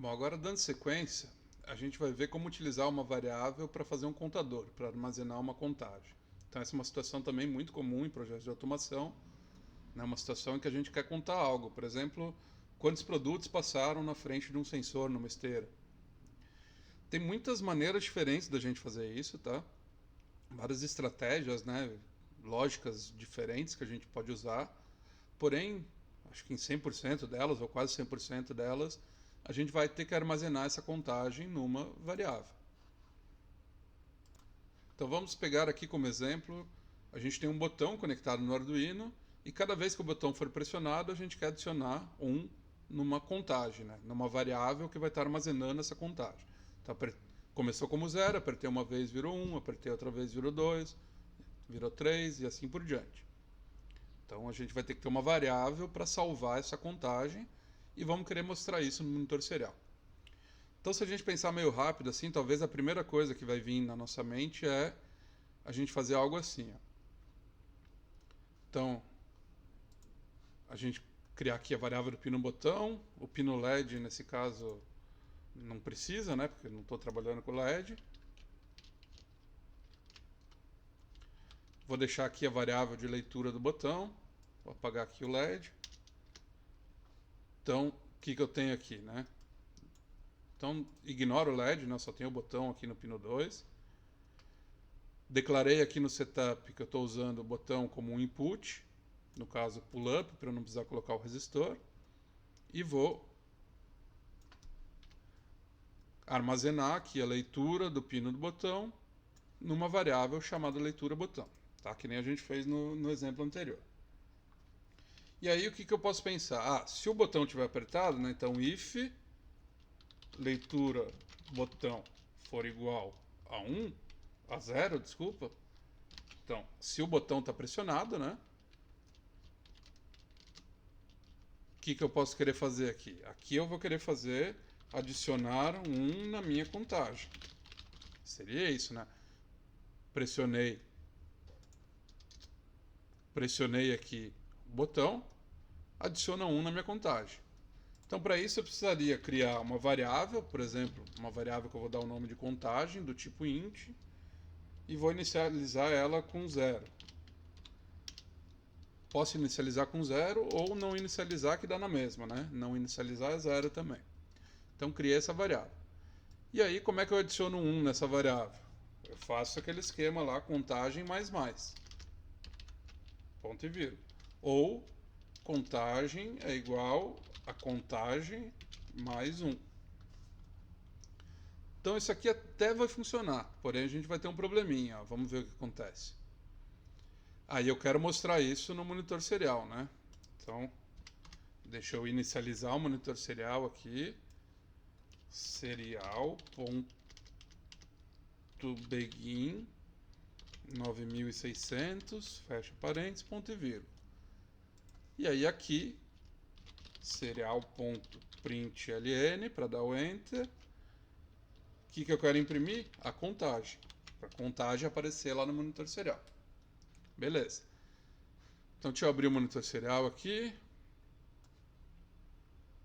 Bom, agora dando sequência, a gente vai ver como utilizar uma variável para fazer um contador, para armazenar uma contagem. Então essa é uma situação também muito comum em projetos de automação, né? Uma situação em que a gente quer contar algo, por exemplo, quantos produtos passaram na frente de um sensor numa esteira. Tem muitas maneiras diferentes da gente fazer isso, tá? Várias estratégias, né? Lógicas diferentes que a gente pode usar, porém, acho que em 100% delas, ou quase 100% delas, a gente vai ter que armazenar essa contagem numa variável. Então vamos pegar aqui como exemplo, a gente tem um botão conectado no Arduino e cada vez que o botão for pressionado, a gente quer adicionar um numa contagem, né? Numa variável que vai estar armazenando essa contagem. Então, começou como 0, apertei uma vez, virou 1, apertei outra vez, virou 2, virou 3 e assim por diante. Então a gente vai ter que ter uma variável para salvar essa contagem e vamos querer mostrar isso no monitor serial. Então, se a gente pensar meio rápido assim, talvez a primeira coisa que vai vir na nossa mente é a gente fazer algo assim. Ó. Então, a gente criar aqui a variável do pino botão, o pino LED nesse caso não precisa, né, porque eu não estou trabalhando com LED. Vou deixar aqui a variável de leitura do botão, vou apagar aqui o LED. Então, o que eu tenho aqui, né? Então, ignoro o LED, né? Só tenho o botão aqui no pino 2. Declarei aqui no setup que eu estou usando o botão como um input, no caso pull-up, para eu não precisar colocar o resistor. E vou armazenar aqui a leitura do pino do botão numa variável chamada leitura botão, tá? Que nem a gente fez no exemplo anterior. E aí o que eu posso pensar? Ah, se o botão estiver apertado, né? Então if leitura botão for igual a 1, a 0, desculpa. Então, se o botão está pressionado, né? O que eu posso querer fazer aqui? Aqui eu vou querer fazer adicionar um 1 na minha contagem. Seria isso, né? Pressionei aqui o botão, adiciona 1 na minha contagem. Então, para isso, eu precisaria criar uma variável, por exemplo, uma variável que eu vou dar o nome de contagem, do tipo int, e vou inicializar ela com 0. Posso inicializar com 0 ou não inicializar, que dá na mesma, né? Não inicializar é 0 também. Então, criei essa variável. E aí, como é que eu adiciono 1 nessa variável? Eu faço aquele esquema lá, contagem mais mais. Ponto e vírgula. Ou contagem é igual a contagem mais 1. Então isso aqui até vai funcionar, porém a gente vai ter um probleminha. Ó. Vamos ver o que acontece. Aí eu quero mostrar isso no monitor serial, né? Então, deixa eu inicializar o monitor serial aqui. Serial.begin 9600, fecha parênteses, ponto e vírgula. E aí aqui, serial.println, para dar o enter. O que eu quero imprimir? A contagem. Para a contagem aparecer lá no monitor serial. Beleza. Então deixa eu abrir o monitor serial aqui.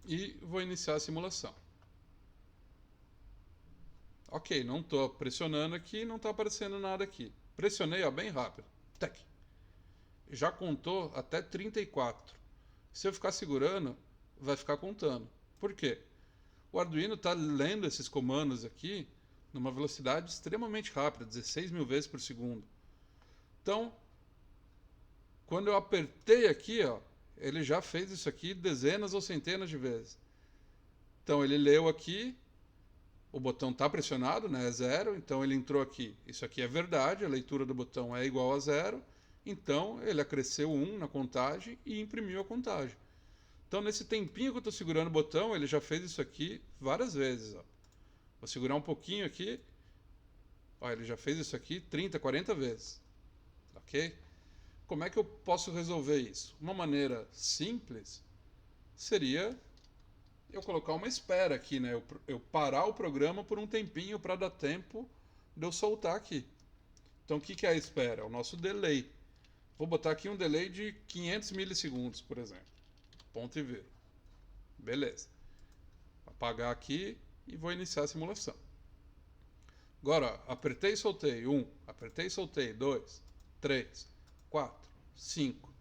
E vou iniciar a simulação. Ok, não estou pressionando aqui, não está aparecendo nada aqui. Pressionei, ó, bem rápido. Tec. Já contou até 34. Se eu ficar segurando, vai ficar contando. Por quê? O Arduino está lendo esses comandos aqui numa velocidade extremamente rápida, 16 mil vezes por segundo. Então, quando eu apertei aqui, ó, ele já fez isso aqui dezenas ou centenas de vezes. Então, ele leu aqui, o botão está pressionado, né, é 0, então ele entrou aqui. Isso aqui é verdade, a leitura do botão é igual a 0, então ele acresceu 1 na contagem e imprimiu a contagem. Então, nesse tempinho que eu estou segurando o botão, ele já fez isso aqui várias vezes. Ó. Vou segurar um pouquinho aqui. Ó, ele já fez isso aqui 30, 40 vezes. Ok? Como é que eu posso resolver isso? Uma maneira simples seria eu colocar uma espera aqui, né? Eu parar o programa por um tempinho para dar tempo de eu soltar aqui. Então, o que é a espera? É o nosso delay. Vou botar aqui um delay de 500 milissegundos, por exemplo. Ponto e vírgula. Beleza. apagar aqui e vou iniciar a simulação. Agora, ó, apertei e soltei 1, apertei e soltei 2, 3, 4, 5.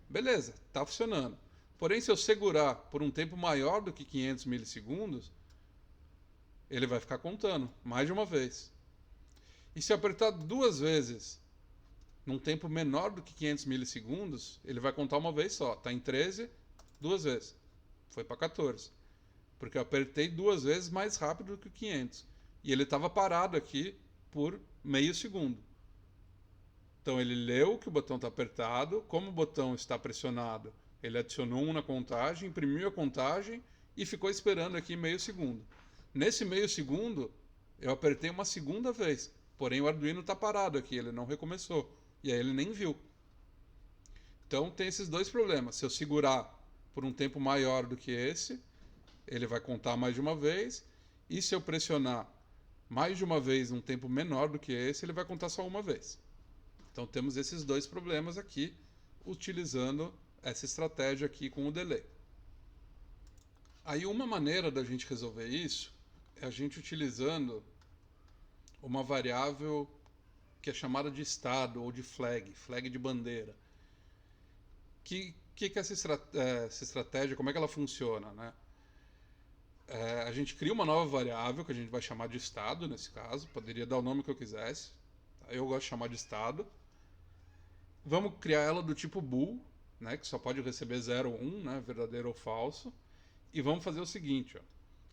Beleza, está funcionando. Porém, se eu segurar por um tempo maior do que 500 milissegundos, ele vai ficar contando mais de uma vez. E se eu apertar 2 vezes num tempo menor do que 500 milissegundos, ele vai contar uma vez só. Está em 13, 2 vezes. Foi para 14. Porque eu apertei 2 vezes mais rápido do que 500. E ele estava parado aqui por meio segundo. Então ele leu que o botão está apertado. Como o botão está pressionado, ele adicionou 1 na contagem, imprimiu a contagem e ficou esperando aqui meio segundo. Nesse meio segundo, eu apertei uma segunda vez. Porém, o Arduino está parado aqui, ele não recomeçou. E aí ele nem viu. Então tem esses dois problemas. Se eu segurar por um tempo maior do que esse, ele vai contar mais de uma vez. E se eu pressionar mais de uma vez num tempo menor do que esse, ele vai contar só uma vez. Então temos esses dois problemas aqui, utilizando essa estratégia aqui com o delay. Aí uma maneira da gente resolver isso é a gente utilizando uma variável que é chamada de estado ou de flag de bandeira. Que é essa estratégia, como é que ela funciona, né? A gente cria uma nova variável que a gente vai chamar de estado, nesse caso, poderia dar o nome que eu quisesse, tá? Eu gosto de chamar de estado. Vamos criar ela do tipo bool, né, que só pode receber 0 ou 1, né, verdadeiro ou falso, e vamos fazer o seguinte, ó.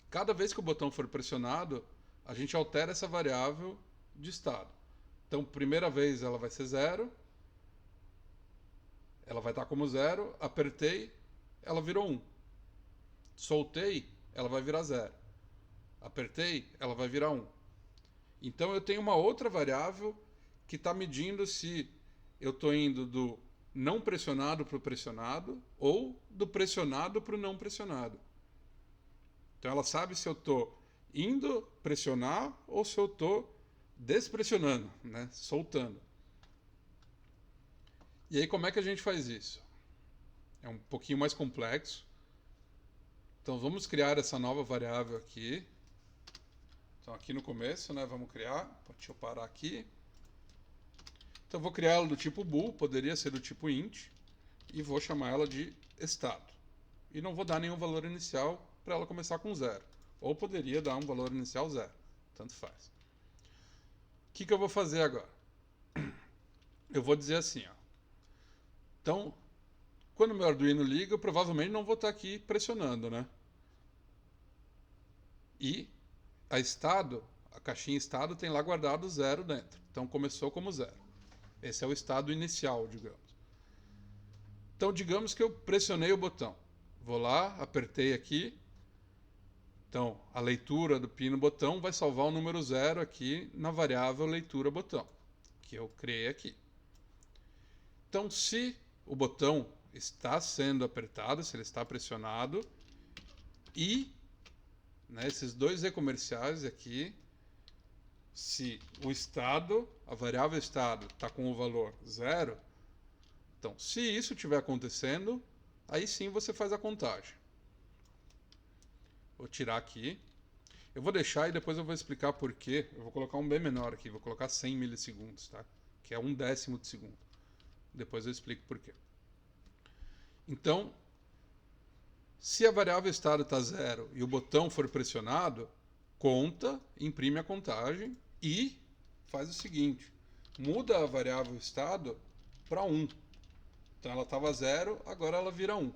Cada vez que o botão for pressionado, a gente altera essa variável de estado. Então, primeira vez ela vai ser 0, ela vai estar como 0, apertei, ela virou 1. Soltei, ela vai virar 0. Apertei, ela vai virar 1. Então eu tenho uma outra variável que está medindo se eu estou indo do não pressionado para o pressionado ou do pressionado para o não pressionado. Então ela sabe se eu estou indo pressionar ou se eu estou despressionando, né? Soltando. E aí como é que a gente faz isso? É um pouquinho mais complexo. Então vamos criar essa nova variável aqui. Então aqui no começo, né, vamos criar. Deixa eu parar aqui. Então vou criar ela do tipo bool, poderia ser do tipo int, e vou chamar ela de estado. E não vou dar nenhum valor inicial para ela começar com 0. Ou poderia dar um valor inicial 0. Tanto faz. O que eu vou fazer agora? Eu vou dizer assim, ó. Então, quando o meu Arduino liga, eu provavelmente não vou estar aqui pressionando, né? E a estado, a caixinha estado tem lá guardado 0 dentro. Então começou como 0. Esse é o estado inicial, digamos. Então digamos que eu pressionei o botão. Vou lá, apertei aqui. Então a leitura do pino botão vai salvar o número 0 aqui na variável leitura botão, que eu criei aqui. Então se o botão está sendo apertado, se ele está pressionado, e né, esses dois E comerciais aqui, se o estado, a variável estado, está com o valor 0, então se isso estiver acontecendo, aí sim você faz a contagem. Vou tirar aqui. Eu vou deixar e depois eu vou explicar por quê. Eu vou colocar um bem menor aqui, vou colocar 100 milissegundos, tá? Que é 1/10 de segundo. Depois eu explico por quê. Então, se a variável estado está 0 e o botão for pressionado, conta, imprime a contagem e faz o seguinte, muda a variável estado para 1. Então ela estava 0, agora ela vira 1.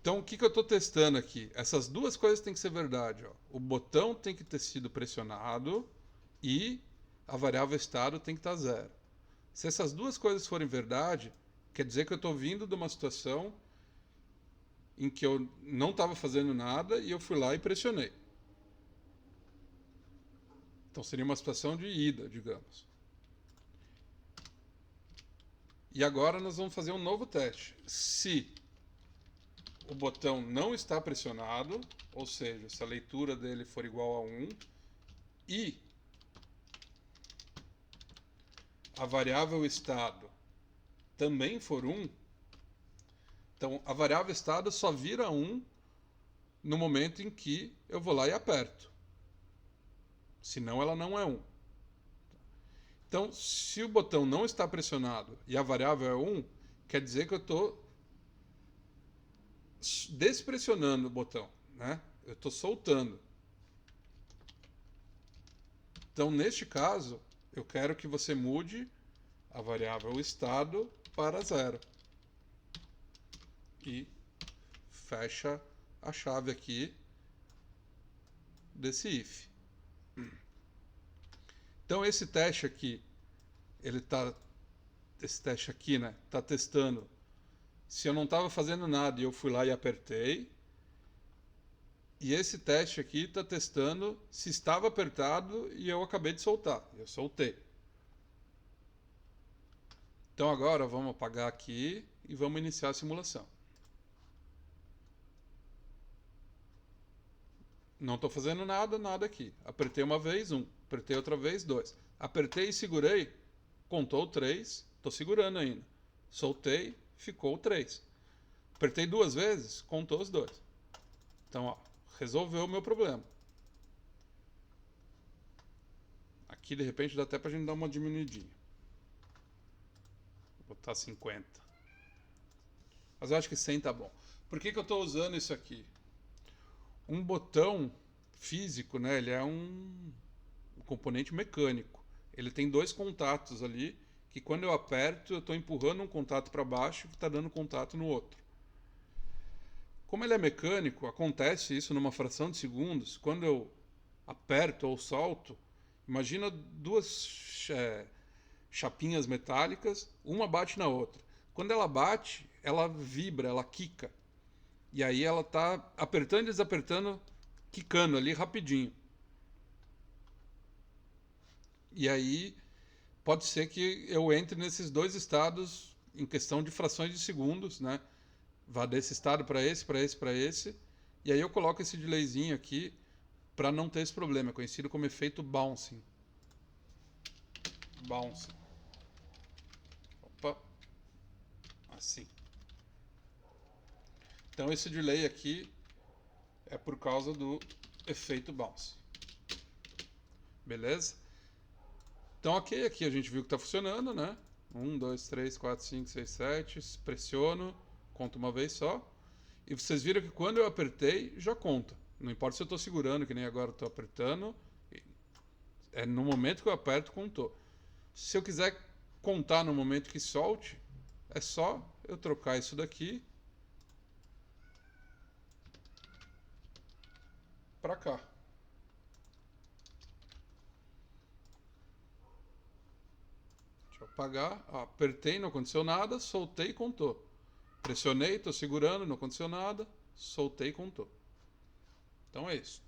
Então o que eu estou testando aqui? Essas duas coisas têm que ser verdade. Ó. O botão tem que ter sido pressionado e a variável estado tem que estar 0. Se essas duas coisas forem verdade, quer dizer que eu estou vindo de uma situação em que eu não estava fazendo nada e eu fui lá e pressionei. Então seria uma situação de ida, digamos. E agora nós vamos fazer um novo teste. Se o botão não está pressionado, ou seja, se a leitura dele for igual a 1, e a variável estado também for 1, Então, a variável estado só vira 1 no momento em que eu vou lá e aperto. Senão ela não é 1. Então, se o botão não está pressionado e a variável é 1, quer dizer que eu estou despressionando o botão, né? Eu estou soltando. Então, neste caso, eu quero que você mude a variável estado para 0. E fecha a chave aqui desse if. Então, esse teste aqui, esse teste aqui, né, tá testando se eu não estava fazendo nada e eu fui lá e apertei. E esse teste aqui está testando se estava apertado e eu acabei de soltar. Eu soltei. Então agora vamos apagar aqui e vamos iniciar a simulação. Não estou fazendo nada aqui. Apertei uma vez, 1. Apertei outra vez, 2. Apertei e segurei, contou 3. Estou segurando ainda. Soltei, ficou 3. Apertei 2 vezes, contou os 2. Então, ó, resolveu o meu problema. Aqui, de repente, dá até pra gente dar uma diminuidinha. Vou botar 50. Mas eu acho que 100 tá bom. Por que eu estou usando isso aqui? Um botão físico, né? Ele é um componente mecânico. Ele tem 2 contatos ali, que quando eu aperto, eu estou empurrando um contato para baixo que está dando contato no outro. Como ele é mecânico, acontece isso numa fração de segundos. Quando eu aperto ou solto, imagina 2 chapinhas metálicas, uma bate na outra. Quando ela bate, ela vibra, ela quica. E aí ela está apertando e desapertando, quicando ali rapidinho. E aí pode ser que eu entre nesses 2 estados em questão de frações de segundos, né? Vá desse estado para esse, para esse, para esse. E aí eu coloco esse delayzinho aqui para não ter esse problema. É conhecido como efeito bouncing. Bouncing. Opa. Assim. Então esse delay aqui é por causa do efeito bounce. Beleza? Então ok, aqui a gente viu que está funcionando, né? 1, 2, 3, 4, 5, 6, 7. Pressiono, conta uma vez só. E vocês viram que quando eu apertei, já conta. Não importa se eu estou segurando, que nem agora estou apertando. É no momento que eu aperto, contou. Se eu quiser contar no momento que solte, é só eu trocar isso daqui para cá. Deixa eu apagar. Apertei, não aconteceu nada. Soltei, contou. Pressionei, estou segurando, não aconteceu nada. Soltei, contou. Então é isso.